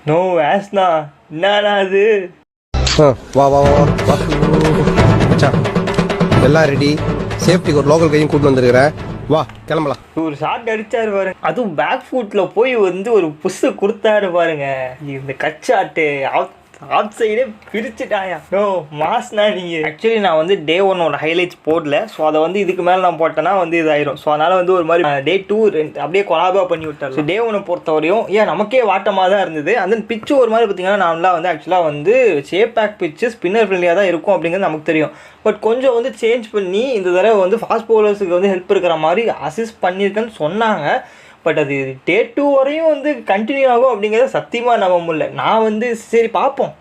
No ஆஸ்னா என்னடா அது? வா வா வா வா மச்சான், எல்லாம் ரெடி. சேஃப்டிக்கு ஒரு லோக்கல் கையும் கூட்டு வந்துருக்கிறேன். வா கிளம்பலாம். ஒரு ஷாட் அடிச்சாரு பாருங்க, அதுவும் பேக் ஃபுட்ல போய் வந்து ஒரு புஷ் கொடுத்தாரு பாருங்க. இந்த கட் ஷாட்டு ஆஃப் சைடே பிரிச்சுட்டாயா. ஓ மாஸ்னா நீங்கள். ஆக்சுவலி நான் வந்து டே 1 ஹைலைட்ஸ் போடல. ஸோ அதை வந்து இதுக்கு மேலே நான் போட்டேன்னா வந்து இதாயிரும். ஸோ அதனால் வந்து ஒரு மாதிரி டே 2 அப்படியே கொலாபாக பண்ணி விட்டார். ஸோ டே 1 பொறுத்தவரையும் நமக்கே வாட்டமாக தான் இருந்தது. அந்த பிச்சு ஒரு மாதிரி பார்த்தீங்கன்னா நான்லாம் வந்து ஆக்சுவலாக வந்து ஷேப் பேக் பிச்சு ஸ்பின்னர் ஃப்ரெண்ட்லியாக தான் இருக்கும் அப்படிங்கிறது நமக்கு தெரியும். பட் கொஞ்சம் வந்து சேஞ்ச் பண்ணி இந்த தடவை வந்து ஃபாஸ்ட் பவுலர்ஸுக்கு வந்து ஹெல்ப் இருக்கிற மாதிரி அசிஸ்ட் பண்ணியிருக்கேன்னு சொன்னாங்க. பட் அது டே 2 வரையும் வந்து கண்டினியூ ஆகும் அப்படிங்கிறத சத்தியமாக நம்ப முடியல. நான் வந்து சரி பார்ப்போம்,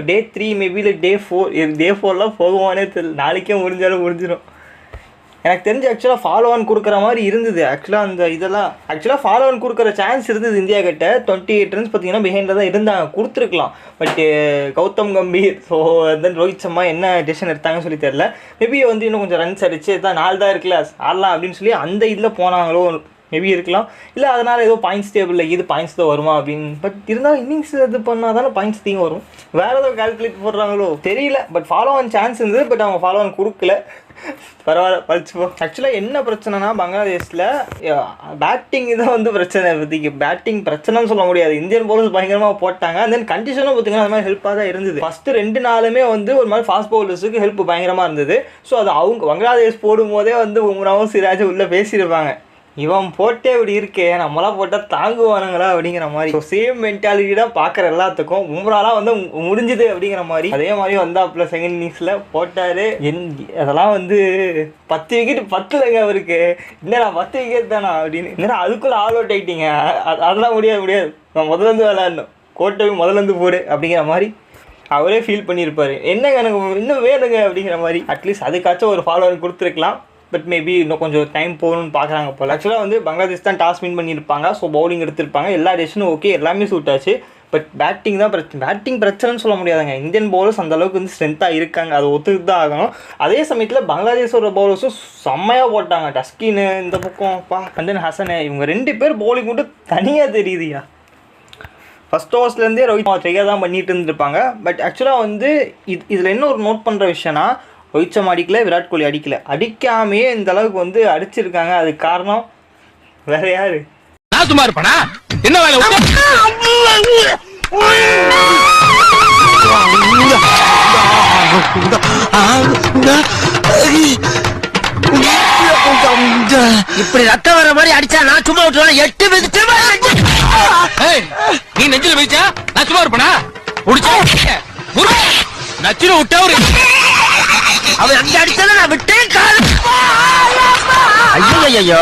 டே 3 மேபி இல்லை டே 4 போகுவானே தெரியல. நாளைக்கே முடிஞ்சாலும் முடிஞ்சிடும். எனக்கு தெரிஞ்சு ஆக்சுவலாக ஃபாலோ ஆன் கொடுக்குற மாதிரி இருந்தது. ஆக்சுவலாக அந்த இதெல்லாம் ஆக்சுவலாக ஃபாலோ ஆன் கொடுக்குற சான்ஸ் இருந்தது இந்தியா கிட்ட. 28 ரன்ஸ் பார்த்தீங்கன்னா பிஹைண்டில் தான் இருந்தாங்க, கொடுத்துருக்கலாம். பட்டு கௌதம் கம்பீர் தென் ரோஹித் சர்மா என்ன டெசிஷன் எடுத்தாங்கன்னு சொல்லி தெரில. மேபி வந்து இன்னும் கொஞ்சம் ரன்ஸ் அடிச்சு தான் 4 தான் இருக்குல்ல ஆடலாம் அப்படின்னு சொல்லி அந்த இதில் போனாங்களோ மேபி இருக்கலாம். இல்லை அதனால் ஏதோ பாயிண்ட்ஸ் டேபிளில் இது பாயிண்ட்ஸ் தான் வருமா அப்படின்னு. பட் இருந்தாலும் இன்னிங்ஸ் இது பண்ணால் தானே பாயிண்ட்ஸ் தீங்க வரும். வேறு ஏதோ கால்குலேட் போடுறாங்களோ தெரியல. பட் ஃபாலோ ஆன் சான்ஸ் இருந்தது, பட் அவங்க ஃபாலோ ஆன் கொடுக்கல. பரவாயில்ல, பழிச்சுப்போம். ஆக்சுவலாக என்ன பிரச்சனைனா பங்களாதேஷில் பேட்டிங் தான் வந்து பிரச்சனை. இப்போதைக்கு பேட்டிங் பிரச்சனைன்னு சொல்ல முடியாது. இந்தியன் பவுலர்ஸ் பயங்கரமாக போட்டாங்க. அண்ட் தென் கண்டிஷனும் பார்த்தீங்கன்னா அது மாதிரி ஹெல்ப்பாக தான் இருந்தது. ஃபஸ்ட்டு 2 நாளுமே வந்து ஒரு மாதிரி ஃபாஸ்ட் பவுலர்ஸுக்கு ஹெல்ப் பயங்கரமாக இருந்தது. ஸோ அது அவங்க பங்களாதேஷ் போடும்போதே வந்து உமராவும் சிராஜும் உள்ளே பேசியிருப்பாங்க, இவன் போட்டே இப்படி இருக்கே, நம்மளாம் போட்டால் தாங்குவானுங்களா அப்படிங்கிற மாதிரி. ஸோ சேம் மென்டாலிட்டி தான் பார்க்குற எல்லாத்துக்கும். உம்ராலாம் வந்து முடிஞ்சுது அப்படிங்கிற மாதிரி. அதே மாதிரி வந்தாப்புல செகண்ட் இன்னிங்ஸில் போட்டார். அதெல்லாம் வந்து 10 விக்கெட் 10 அவருக்கு. என்னடா 10 விக்கெட் தானா அப்படின்னு. என்னடா அதுக்குள்ளே ஆல் அவுட் ஆகிட்டீங்க, அதெல்லாம் முடியாது. நான் முதலேருந்து விளையாடணும், கோட்டை முதலேருந்து போடு அப்படிங்கிற மாதிரி அவரே ஃபீல் பண்ணியிருப்பார். என்னங்க எனக்கு இன்னும் வேணுங்க அப்படிங்கிற மாதிரி. அட்லீஸ்ட் அதுக்காச்சும் ஒரு ஃபாலோவர் கொடுத்துருக்கலாம். பட் மேபி இன்னும் கொஞ்சம் டைம் போகணும்னு பார்க்குறாங்க போல். ஆக்சுவலாக வந்து பங்களாதேஷ் தான் டாஸ் வின் பண்ணியிருப்பாங்க. ஸோ பவுலிங் எடுத்திருப்பாங்க. எல்லா டெசிஷனும் ஓகே, எல்லாமே சூட் ஆச்சு. பட் பேட்டிங் தான் பிரச்சனை. பேட்டிங் பிரச்சனைன்னு சொல்ல முடியாதுங்க. இந்தியன் பவுலர்ஸ் அந்தளவுக்கு வந்து ஸ்ட்ரென்த்தாக இருக்காங்க, அதை ஒத்துக்கிட்டு தான் ஆகணும். அதே சமயத்தில் பங்களாதேஷோட பவுலர்ஸும் செம்மையாக போட்டாங்க. டஸ்கின்னு இந்த பக்கம் அண்ட் தென் ஹசனு, இவங்க 2 பேர் பவுலிங் மட்டும் தனியாக தெரியுதுயா. ஃபஸ்ட் ஓவர்ஸ்லேருந்தே ரோஹித் ட்ரையாக தான் பண்ணிட்டு இருந்திருப்பாங்க. பட் ஆக்சுவலாக வந்து இதில் என்ன ஒரு நோட் பண்ணுற விஷயம்னா, ரோஹித் சர்மா அடிக்கல, விராட் கோலி அடிக்கல. அடிக்காமையே இந்த அளவுக்கு வந்து அடிச்சிருக்காங்க. அதுக்கு காரணம் வேற யாரு? நான் சும்மா இருப்பேனா? என்ன வேலை? இப்படி ரத்தம் வர மாதிரி அடிச்சா நான் சும்மா விட்டுருவேன். 8 மிதிச்சு நீ நெஞ்சில மிதிச்சா நான் சும்மா இருப்பேனா? முடிச்சா நச்சில விட்டா ஒரு அவன் அங்க அடிச்சத நான் விட்டேன். ஐயோ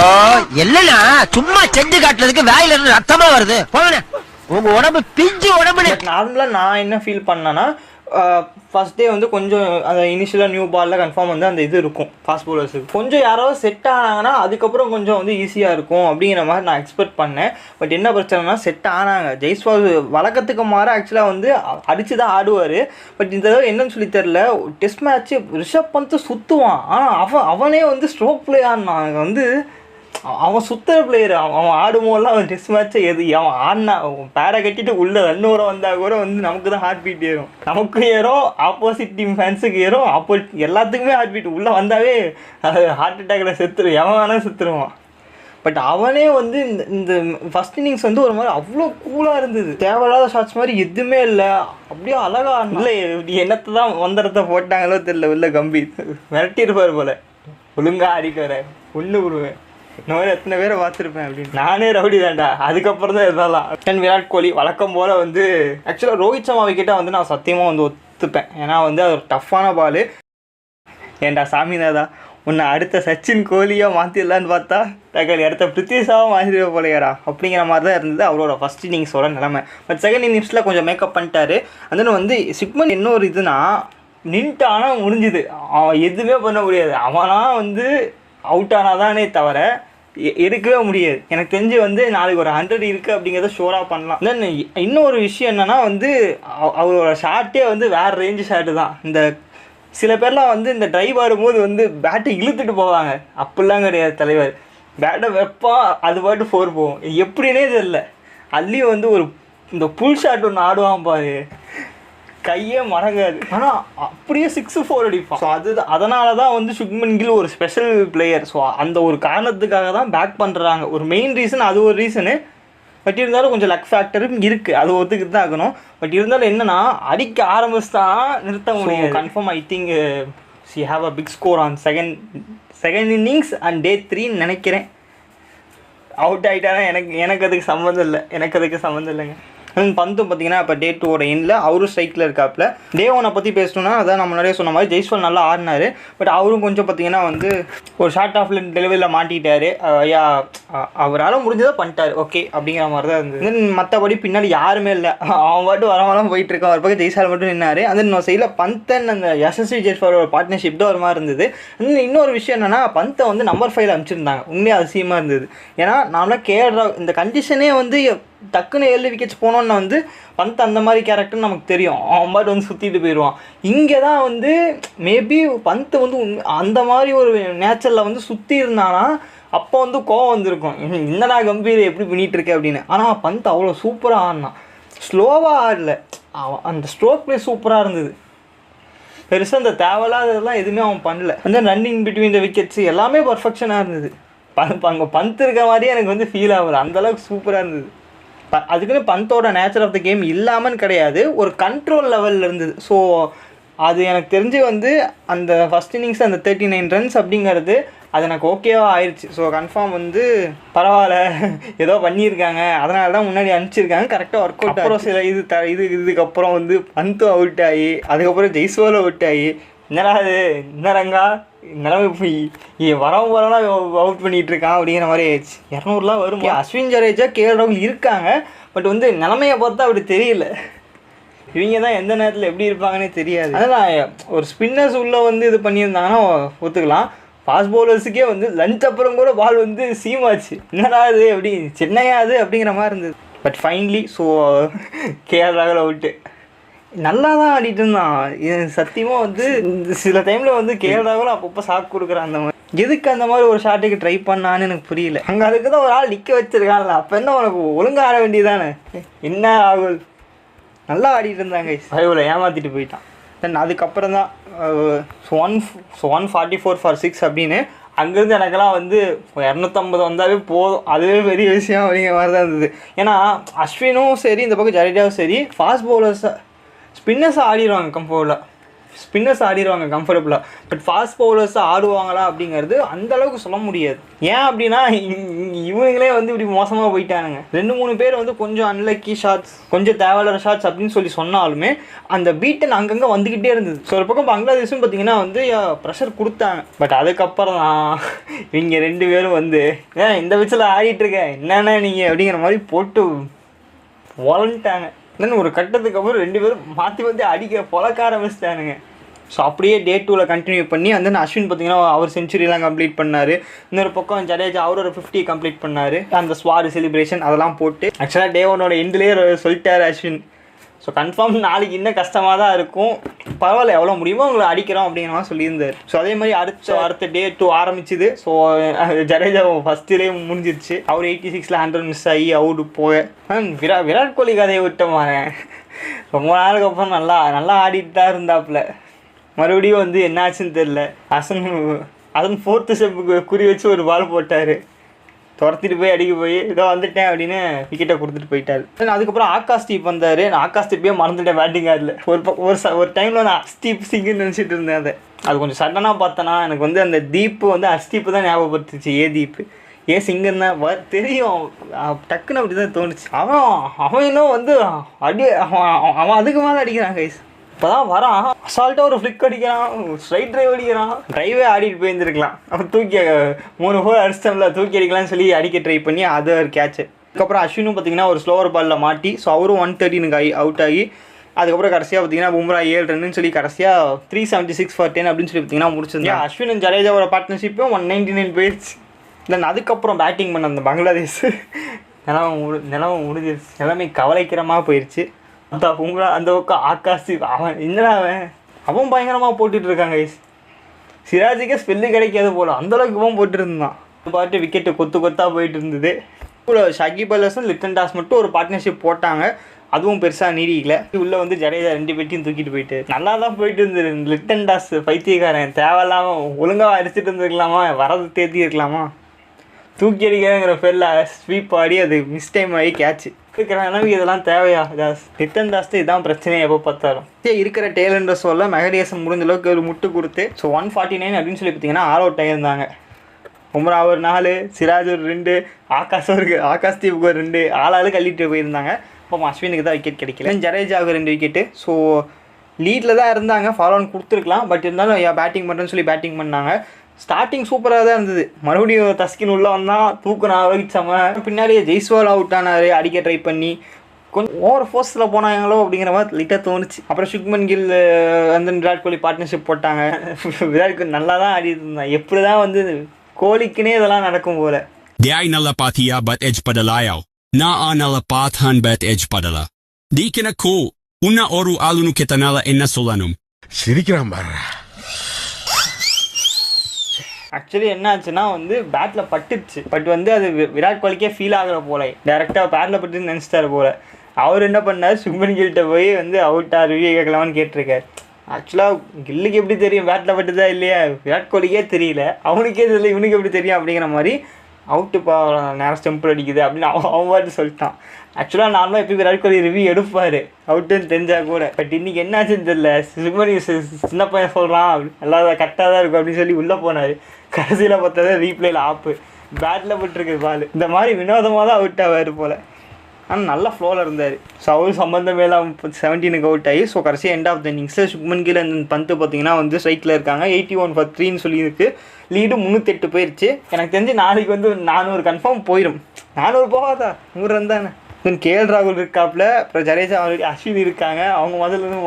இல்லனா சும்மா செஞ்சு காட்டுறதுக்கு வாயில இருந்து ரத்தமா வருது. போங்க, உங்க உடம்பு பிஞ்சு உடம்பு. நார்மலாக நான் என்ன ஃபீல் பண்ணேன்னா, ஃபஸ்ட் டே வந்து கொஞ்சம் அந்த இனிஷியலாக நியூ பாலில் கன்ஃபார்ம் வந்து அந்த இது இருக்கும் ஃபாஸ்ட் பவுலர்ஸுக்கு. கொஞ்சம் யாராவது செட் ஆனாங்கன்னா அதுக்கப்புறம் கொஞ்சம் வந்து ஈஸியாக இருக்கும் அப்படிங்கிற மாதிரி நான் எக்ஸ்பெக்ட் பண்ணேன். பட் என்ன பிரச்சனைனா செட் ஆனாங்க. ஜெய்ஸ்வால் வழக்கத்துக்கு மாற ஆக்சுவலாக வந்து அடித்து தான் ஆடுவார். பட் இந்த தடவை என்னன்னு சொல்லி தெரில, டெஸ்ட் மேட்ச்சு ரிஷப் பந்த் சுற்றுவான். ஆனால் அவனே வந்து ஸ்ட்ரோக் பிளே ஆடினான். வந்து அவன் சுத்தர பிளேயர். அவன் ஆடும்போதெல்லாம் அவன் டெஸ்ட் மேட்ச்சை அவன் ஆடினா பேரை கட்டிட்டு உள்ளே ரன் ஓரம் வந்தால் கூட வந்து நமக்கு தான் ஹார்ட் பீட் ஏறும். நமக்கும் ஏறும், ஆப்போசிட் டீம் ஃபேன்ஸுக்கு ஏறும், எல்லாத்துக்குமே ஹார்ட் பீட். உள்ளே வந்தாவே அது ஹார்ட் அட்டாக்கில் செத்துரும், எவன் வேணால் செத்துருவான். பட் அவனே வந்து இந்த ஃபஸ்ட் இன்னிங்ஸ் வந்து ஒரு மாதிரி அவ்வளோ கூலாக இருந்தது. தேவையில்லாத ஷாட்ஸ் மாதிரி எதுவுமே இல்லை, அப்படியே அழகாக இல்லை. என்னத்தை தான் வந்தரத்தை போட்டாங்களோ தெரியல. உள்ள கம்பீர் மிரட்டியிருப்பார் போல், ஒழுங்காக அடிக்கிற ஒன்று விடுவேன், இந்த மாதிரி எத்தனை பேரை பார்த்துருப்பேன் அப்படின்னு. நானே ரவுடி தான்டா. அதுக்கப்புறம் தான் இதெல்லாம். அண்ட் விராட் கோலி வழக்கம் போல் வந்து ஆக்சுவலாக ரோஹித் சர்மா விக்கெட்டை வந்து நான் சத்தியமாக வந்து ஒத்துப்பேன். ஏன்னா வந்து அது ஒரு டஃப்பான பால். ஏன்டா சாமிநாதா, உன்னை அடுத்த சச்சின் கோலியாக மாற்றிடலான்னு பார்த்தா தக்காளி அடுத்த பிரித்திஷாவாக மாற்றிடுவ போலையாடா அப்படிங்கிற மாதிரி தான் இருந்தது அவரோட ஃபஸ்ட் இன்னிங்ஸோட நிலைமை. பட் செகண்ட் இன்னிங்ஸில் கொஞ்சம் மேக்கப் பண்ணிட்டாரு. அந்த வந்து சிக்மன் என்ன ஒரு இதுனா நின்ட்டானா முடிஞ்சுது, அவன் எதுவுமே பண்ண முடியாது. அவனாக வந்து அவுட் ஆனாதானே தவிர எடுக்கவே முடியாது. எனக்கு தெரிஞ்சு வந்து நாளைக்கு ஒரு 100 இருக்குது அப்படிங்கிறத ஷோராக பண்ணலாம். தென் இன்னொரு விஷயம் என்னென்னா வந்து அவரோட ஷாட்டே வந்து வேறு ரேஞ்சு ஷாட்டு தான். இந்த சில பேர்லாம் வந்து இந்த ட்ரைவ் ஆடும்போது வந்து பேட்டை இழுத்துட்டு போவாங்க, அப்படிலாம் கிடையாது தலைவர். பேட்டை வைப்பா, அது பாட்டு 4 போகும். எப்படின்னே தெரியல. அதுலேயும் வந்து ஒரு இந்த புல் ஷாட் ஒன்று ஆடுவான் பாரு, கையே மடங்காது, ஆனால் அப்படியே 6-4 அடிப்பான். ஸோ அதனால தான் வந்து சுக்மன் கில் ஒரு ஸ்பெஷல் பிளேயர். ஸோ அந்த ஒரு காரணத்துக்காக தான் பேக் பண்ணுறாங்க. ஒரு மெயின் ரீசன் அது ஒரு ரீசனு. பட் இருந்தாலும் கொஞ்சம் லக் ஃபேக்டரும் இருக்குது, அது ஒத்துக்கிட்டு தான் ஆகணும். பட் இருந்தாலும் என்னென்னா அடிக்க ஆரம்பிச்சுதான் நிறுத்த முடியும். Confirm I think she have a big score on second innings and day 3 நினைக்கிறேன். அவுட் ஆகிட்டானா எனக்கு அதுக்கு சம்மந்தம் இல்லைங்க. பந்தும் பார்த்தீங்கன்னா இப்போ டே 2 எண்டில் அவரும் ஸ்ட்ரைக்கில் இருக்காப்புல. டே 1 பற்றி பேசணுன்னா அதான் நம்ம முன்னாடியே சொன்ன மாதிரி ஜெய்ஸ்வால் நல்லா ஆடினார். பட் அவரும் கொஞ்சம் பார்த்தீங்கன்னா வந்து ஒரு ஷார்ட் ஆஃப் டெலிவரியில் மாட்டிட்டார். அவரால் முடிஞ்சதை பண்ணிட்டார், ஓகே அப்படிங்கிற மாதிரி தான் இருந்தது. மற்றபடி பின்னாடி யாருமே இல்லை, அவன் பாட்டு வரவெல்லாம் போயிட்டு இருக்கான். ஒரு பக்கம் ஜெய்ஸ்வால் மட்டும் நின்னார். அந்த இன்னொரு சைடில் பந்தன் அந்த யசஸ்வி ஜெய்ஸ்வாலோட பார்ட்னர்ஷிப் தான் ஒரு மாதிரி இருந்தது. இன்னொரு விஷயம் என்னென்னா பந்தை வந்து நம்பர் 5 அனுப்பிச்சிருந்தாங்க. உண்மையாக அதிசயமாக இருந்தது. ஏன்னா நான்லாம் இந்த கண்டிஷனே வந்து டக்குன்னு 7 விக்கெட்ஸ் போனோன்னு வந்து பந்த் அந்த மாதிரி கேரக்டர்னு நமக்கு தெரியும், அவன் பாட்டு வந்து சுற்றிட்டு போயிடுவான். இங்கே தான் வந்து மேபி பந்த் வந்து அந்த மாதிரி ஒரு நேச்சரில் வந்து சுற்றி இருந்தானா அப்போ வந்து கோவம் வந்திருக்கும், என்னடா கம்பீர் எப்படி பண்ணிகிட்டு இருக்க அப்படின்னு. ஆனால் பந்த் அவ்வளோ சூப்பராக ஆடினான், ஸ்லோவாக ஆடல, அந்த ஸ்ட்ரோக் ப்ளே சூப்பராக இருந்தது. பெருசாக அந்த தேவையில்லாததெல்லாம் எதுவுமே அவன் பண்ணல. வந்து ரன்னிங் பிட்வீன் த விக்கெட்ஸ் எல்லாமே பர்ஃபெக்ஷனாக இருந்தது. அங்கே பந்த் இருக்க மாதிரியே எனக்கு வந்து ஃபீல் ஆகுது, அந்தளவுக்கு சூப்பராக இருந்தது. அதுக்குன்னு பந்தோட நேச்சர் ஆஃப் த கேம் இல்லாமல் கிடையாது, ஒரு கண்ட்ரோல் லெவலில் இருந்தது. ஸோ அது எனக்கு தெரிஞ்சு வந்து அந்த ஃபஸ்ட் இன்னிங்ஸ் அந்த 39 ரன்ஸ் அப்படிங்கிறது அது எனக்கு ஓகேவாக ஆயிடுச்சு. ஸோ கன்ஃபார்ம் வந்து பரவாயில்ல, ஏதோ பண்ணியிருக்காங்க, அதனால தான் முன்னாடி அனுப்பிச்சிருக்காங்க, கரெக்டாக ஒர்க் அவுட். அப்புறம் சில இதுக்கப்புறம் வந்து பந்து அவுட் ஆகி அதுக்கப்புறம் ஜெய்ஸ்வால் அவுட் ஆகி என்னடா அது என்ன ரங்கா நிலமை போய் வரலாம் அவுட் பண்ணிகிட்டு இருக்கான் அப்படிங்கிற மாதிரி ஆயிடுச்சு. 200 வரும். அஸ்வின் ஜடேஜா, கேஎல் ராகுல் இருக்காங்க. பட் வந்து நிலமையை பார்த்தா அப்படி தெரியல, இவங்க தான் எந்த நேரத்தில் எப்படி இருப்பாங்கன்னே தெரியாது. அதனால் ஒரு ஸ்பின்னர்ஸ் உள்ளே வந்து இது பண்ணியிருந்தாங்கன்னா ஒத்துக்கலாம். ஃபாஸ்ட் பவுலர்ஸுக்கே வந்து லஞ்ச் அப்புறம் கூட பால் வந்து சீமாச்சு, என்னடா அது அப்படி சென்னையா அது அப்படிங்கிற மாதிரி இருந்தது. பட் ஃபைனலி ஸோ கேஎல் ராகுல் அவுட்டு நல்லா தான் ஆடிட்டு இருந்தான். சத்தியமாக வந்து சில டைமில் வந்து கேஎல் ராகுல் அப்பப்போ ஷாக் கொடுக்குறான். அந்த மாதிரி எதுக்கு அந்த மாதிரி ஒரு ஷாட்டுக்கு ட்ரை பண்ணான்னு எனக்கு புரியல. அங்கே அதுக்கு தான் ஒரு ஆள் நிற்க வச்சிருக்கான்ல, அப்போ என்ன உனக்கு ஒழுங்காக ஆட வேண்டியதானே. என்ன ராகுல் நல்லா ஆடிட்டு இருந்தாங்க, ராகுலை ஏமாற்றிட்டு போயிட்டான். தென் அதுக்கப்புறம் தான் 144 for 6 அப்படின்னு அங்கேருந்து எனக்கெல்லாம் வந்து 250 வந்தாலே போதும், அதுவே பெரிய விஷயம் அப்படிங்கிற மாதிரி தான் இருந்தது. ஏன்னா அஸ்வினும் சரி இந்த பக்கம் ஜடேஜாவும் சரி ஃபாஸ்ட் பவுலர்ஸை ஸ்பின்னர்ஸ் ஆடிடுவாங்க கம்ஃபர்டபுளாக. பட் ஃபாஸ்ட் பவுலர்ஸை ஆடுவாங்களா அப்படிங்கிறது அந்தளவுக்கு சொல்ல முடியாது. ஏன் அப்படின்னா இவங்களே வந்து இப்படி மோசமாக போயிட்டானுங்க. 2-3 பேர் வந்து கொஞ்சம் அன்லக்கி ஷாட்ஸ், கொஞ்சம் தேவையில்லாத ஷாட்ஸ் அப்படின்னு சொல்லி சொன்னாலுமே அந்த பீட்டன் அங்கங்கே வந்துக்கிட்டே இருந்தது. ஸோ ஒரு பக்கம் பங்களாதேஷும் பார்த்தீங்கன்னா வந்து ப்ரெஷர் கொடுத்தாங்க. பட் அதுக்கப்புறம் தான் இவங்க 2 பேரும் வந்து இந்த விச்சில் ஆடிட்டுருக்க என்னென்ன நீங்கள் அப்படிங்கிற மாதிரி போட்டு வளர்ந்துட்டாங்க. தென் ஒரு கட்டத்துக்கு அப்புறம் 2 பேரும் மாற்றி அடிக்க பொழக்க ஆரம்பிச்சிட்டானுங்க. ஸோ அப்படியே டே 2 கண்டினியூ பண்ணி அந்த அஸ்வின் பார்த்தீங்கன்னா அவர் செஞ்சுரியெலாம் கம்ப்ளீட் பண்ணார். இன்னொரு பக்கம் ஜடேஜா அவர் ஒரு 50 கம்ப்ளீட் பண்ணார். அந்த ஸ்வார் செலிப்ரேஷன் அதெல்லாம் போட்டு ஆக்சுவலாக டே 1 எண்ட்லேயே சொல்லிட்டார் அஸ்வின். ஸோ கன்ஃபார்ம் நாளைக்கு இன்னும் கஷ்டமாக தான் இருக்கும், பரவாயில்ல எவ்வளோ முடியுமோ உங்களை அடிக்கிறோம் அப்படிங்கிற மாதிரி சொல்லியிருந்தார். ஸோ அதே மாதிரி அடுத்த டே 2 ஆரம்பிச்சுது. ஸோ ஜடேஜா ஃபஸ்ட்டிலே முடிஞ்சிருச்சு. அவர் 86ல் 100 மிஸ் ஆகி அவுட் போய விராட் கோலி கதையை விட்டோமாங்க. ரொம்ப நாளுக்கு அப்புறம் நல்லா ஆடிட்டு தான் இருந்தாப்புல. மறுபடியும் வந்து என்னாச்சுன்னு தெரில. அசன் 4th ஸ்டெப்புக்கு குறி வச்சு ஒரு பால் போட்டார், துரத்திட்டு போய் அடிக்க போய் இதோ வந்துட்டேன் அப்படின்னு விக்கெட்டை கொடுத்துட்டு போயிட்டார். அதுக்கப்புறம் ஆகாஷ் தீப் வந்தார். நான் ஆகாஷ் தீப்பே மறந்துட்டேன் பேட்டிங் ஆடல. ஒரு டைமில் வந்து அஸ்தீப் சிங்குன்னு நினச்சிட்டு இருந்தேன். அது கொஞ்சம் சடனாக பார்த்தேன்னா எனக்கு வந்து அந்த தீப்பு வந்து அஸ்தீப்பு தான் ஞாபகப்படுத்துச்சு. தீப்பு சிங்கன் தான் தெரியும், டக்குன்னு அப்படி தான் தோணுச்சு. அவன் இன்னும் வந்து அவன் அதுக்கு மேலே அடிக்கிறான் கைஸ். இப்போ தான் வரான், அசால்ட்டாக ஒரு ஃப்ளிக் அடிக்கிறான், ஸ்ட்ரைட் ட்ரைவ் அடிக்கிறான். ட்ரைவே ஆடிட்டு போயிருந்துருக்கலாம், அவன் தூக்கி 3 4 அடிச்சிட்டோம்ல, தூக்கி அடிக்கலாம்னு சொல்லி அடிக்க ட்ரை பண்ணி அது ஒரு கேட்ச்சு. அதுக்கப்புறம் அஸ்வினும் பார்த்தீங்கன்னா ஒரு ஸ்லோவர் பாலில் மாட்டி, ஸோ அவரும் 113 அவுட் ஆகி அதுக்கப்புறம் கடைசியாக பார்த்தீங்கன்னா பும்ரா 7 ரன்னு சொல்லி கடைசியாக 376 for 10 அப்படின்னு சொல்லி பார்த்தீங்கன்னா முடிச்சிருந்தேன். அஸ்வின் ஜடேஜாவோட பார்ட்னர்ஷிப்பும் 199 போயிடுச்சு. தென் அதுக்கப்புறம் பேட்டிங் பண்ண அந்த பங்களாதேஷ் நிலமை முடிஞ்சிருச்சு. எல்லாமே கவலைக்கிரமாக போயிடுச்சு. பும்ரா அந்த பக்கம் ஆகாஷ், அவன் என்னடா அவன் பயங்கரமாக போட்டுட்டு இருக்காங்க கைஸ். சிராஜுக்கே ஸ்பெல்லு கிடைக்காது போல் அந்தளவுக்கு அவன் போட்டுருந்தான். பாட்டு விக்கெட்டு கொத்தாக போயிட்டு இருந்தது. ஷகிப் அல் ஹசன் லிட்டன் தாஸ் மட்டும் ஒரு பார்ட்னர்ஷிப் போட்டாங்க. அதுவும் பெருசாக நீடிக்கல. உள்ளே வந்து ஜடேஜா 2 பேட்டையும் தூக்கிட்டு போயிட்டு நல்லா தான் போயிட்டு இருந்தது. லிட்டன் டாஸ் பைத்தியக்காரன் தேவையில்லாமல் ஒழுங்காக அடிச்சுட்டு இருந்துருக்கலாமா, வரது தேத்தி இருக்கலாமா, தூக்கி அடிக்கிறேங்கிற பேரில் ஸ்வீப் ஆடி அது மிஸ் டைம் ஆகி கேட்ச் இருக்கிற அளவுக்கு இதெல்லாம் தேவையா தாஸ்? லிட்டன் டாஸ் இதுதான் பிரச்சனை எப்போ பார்த்தாலும். இருக்கிற டேலண்ட சொல்ல மெகடியசன் முடிஞ்ச அளவுக்கு ஒரு முட்டு கொடுத்து ஸோ 149 அப்படின்னு சொல்லி பார்த்தீங்கன்னா ஆல் அவுட் ஆகியிருந்தாங்க. உம்ரா ஒரு 4, சிராஜ் ஒரு 2, ஆகாஷ் தீபுக்கு ஒரு 2, ஆளாளுக்கு அள்ளிட்டு போயிருந்தாங்க. இப்போ அஸ்வினுக்கு தான் விக்கெட் கிடைக்கல. ஜடேஜாவுக்கு 2 விக்கெட்டு. ஸோ லீடில் தான் இருந்தாங்க, ஃபாலோ ஆன் கொடுத்துருக்கலாம். பட் இருந்தாலும் பேட்டிங் பண்ணுறேன்னு சொல்லி பேட்டிங் பண்ணாங்க. ஸ்டார்டிங் சூப்பராக தான் இருந்தது. மறுபடியும் தஸ்கின் உள்ளே வந்தால் தூக்குனா ரோஹித் சர்மா. பின்னாடியே ஜெய்ஸ்வால் அவுட் ஆனார், அடிக்க ட்ரை பண்ணி கொஞ்சம் ஓவர் ஃபோர்ஸில் போனாங்களோ அப்படிங்கிற மாதிரி லைட்டாக தோணுச்சு. அப்புறம் சுக்மன் கில் வந்து விராட் கோலி பார்ட்னர்ஷிப் போட்டாங்க. விராட் கோலி நல்லா தான் ஆடிட்டு இருந்தான். எப்படி தான் வந்து கோலிக்குன்னே இதெல்லாம் நடக்கும் போல. Dia nala patia bat edge padalayaw. Na nala pathan bat edge padala. Di kina ko una oru alunu ketanala enna solanum. சிரிக்கிறான் பாரு. ஆக்சுவலி என்ன ஆச்சுன்னா வந்து பேட்டில் பட்டுச்சு. பட் வந்து அது விராட் கோலிக்கே ஃபீல் ஆகிற போல, டேரெக்டாக பேட்டில் பட்டுன்னு நினச்சிட்டாரு போல. அவர் என்ன பண்ணார், சுக்மன் கில்கிட்ட போய் வந்து அவுட்டா ரிவ்யூ கேட்கலாமான்னு கேட்டிருக்காரு. ஆக்சுவலாக கில்லுக்கு எப்படி தெரியும் பேட்டில் பட்டுதா இல்லையா, விராட் கோலிக்கே தெரியல, அவனுக்கே தெரியல, இவனுக்கு எப்படி தெரியும் அப்படிங்கிற மாதிரி அவுட்டுப்பா நேரம் ஸ்டெம்பிள் அடிக்குது அப்படின்னு அவன் பாட்டு சொல்லிட்டான். ஆக்சுவலாக நார்மலாக எப்படி விராட் கோலி ரிவ்யூ எடுப்பார் அவுட்டுன்னு தெரிஞ்சால் கூட. பட் இன்றைக்கி என்னாச்சுன்னு தெரியல, சுக்மன் சின்ன பையன் சொல்கிறான் நல்லா கரெக்டாக தான் இருக்கும் அப்படின்னு சொல்லி உள்ளே போனார். கடைசியில் பார்த்தா ரீப்ளேயில் ஆப்பு பேட்டில் போட்டுருக்கு பால். இந்த மாதிரி வினோதமாக தான் அவுட் ஆவார் போல். ஆனால் நல்ல ஃப்ளோவில் இருந்தார். ஸோ அவரு சம்பந்தமே எல்லாம் 17க்கு அவுட் ஆகி ஸோ கடைசி எண்ட் ஆஃப் த இன்னிங்ஸில் சுக்மன் கில் அந்த பந்து பார்த்தீங்கன்னா வந்து ஸ்ட்ரைக்கில் இருக்காங்க. 81 for 3ன்னு சொல்லியிருக்கு. லீடு 308 போயிடுச்சு. எனக்கு தெரிஞ்சு நாளைக்கு வந்து 400 கன்ஃபார்ம் போயிடும். 400 போகாதா, 100 ரன் தானே. தென் கேஎல் ராகுல் இருக்காப்புல, அப்புறம் ஜடேஜா ஆல்ரெடி, அஸ்வின் இருக்காங்க. அவங்க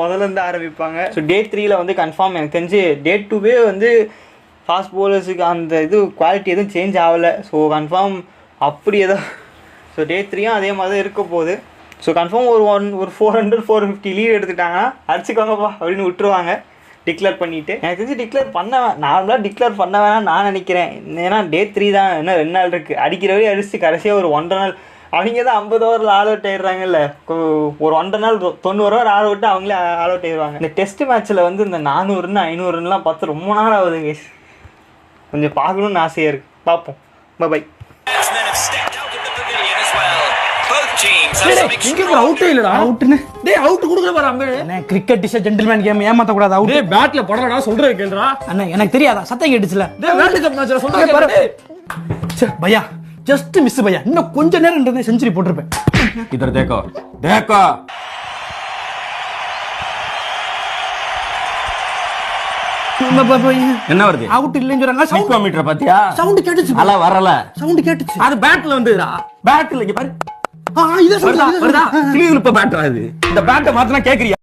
முதல்ல ஆரம்பிப்பாங்க. ஸோ டே 3ல் வந்து கன்ஃபார்ம். எனக்கு தெரிஞ்சு டே 2வே வந்து ஃபாஸ்ட் பவுலர்ஸுக்கு அந்த இது குவாலிட்டி எதுவும் சேஞ்ச் ஆகலை. ஸோ கன்ஃபார்ம் அப்படி ஏதோ. ஸோ டே 3யும் அதே மாதிரி தான் இருக்க போகுது. ஸோ கன்ஃபார்ம் ஒரு 400-450 லீட் எடுத்துக்கிட்டாங்கன்னா அடிச்சுக்கோங்கப்பா அப்படின்னு விட்டுருவாங்க டிக்ளேர் பண்ணிவிட்டு. எனக்கு தெரிஞ்சு டிக்ளேர் நார்மலாக டிக்ளேர் பண்ண வேணாம் நான் நினைக்கிறேன். ஏன்னா டே 3 தான், இன்னும் 2 நாள் இருக்குது. அடிக்கிற வழி அடிச்சு கடைசியாக ஒரு 1.5 நாள் அவங்க தான் 50 ஓவரில் ஆல் அவுட் ஆயிடுறாங்கல்ல. ஒரு 1.5 நாள் 90 ஓவர் ஆல் அவுட்டு அவங்களே ஆல் அவுட் ஆயிடுவாங்க. இந்த டெஸ்ட் மேட்ச்சில் வந்து இந்த 400 500 பார்த்து ரொம்ப நாள் ஆகுதுங்க. கொஞ்சம் பார்க்கணுன்னு ஆசையாக இருக்குது. பார்ப்போம். பை. அவுட்டே இல்லடா. அவுட்னு டேய் அவுட் குடுக்குற பாரு அங்க. அண்ணே கிரிக்கெட் டிஷ் ஜென்டில்மேன் கேம் ஏமாத்த கூடாது. அவுட் டேய் பேட்ல படலடா சொல்றே கேளுடா. அண்ணே எனக்கு தெரியாதா, சத்தம் கேட்டுச்சுல. டேய் வேர்ல்ட் கப் மேட்ச்ல சொல்றே பாரு. ச்சே பையா ஜஸ்ட் மிஸ் பையா, இன்னும் கொஞ்ச நேரம் இருந்தே செஞ்சுரி போட்டுருப்பேன். இதர் देखो देखो என்ன வருது? அவுட் இல்லன்னு சொல்றாங்க. ஸ்பீட் மீட்டர் பாத்தியா? சவுண்ட் கேட்டுச்சு. அல வரல. சவுண்ட் கேட்டுச்சு. அது பேட்ல வந்துடா. பேட்ல இங்க பாரு. இத சொல்றா. வருதா? திருப்பி இப்ப பேட் வருது. இந்த பேட்டை மாத்தனா கேக்குறியா?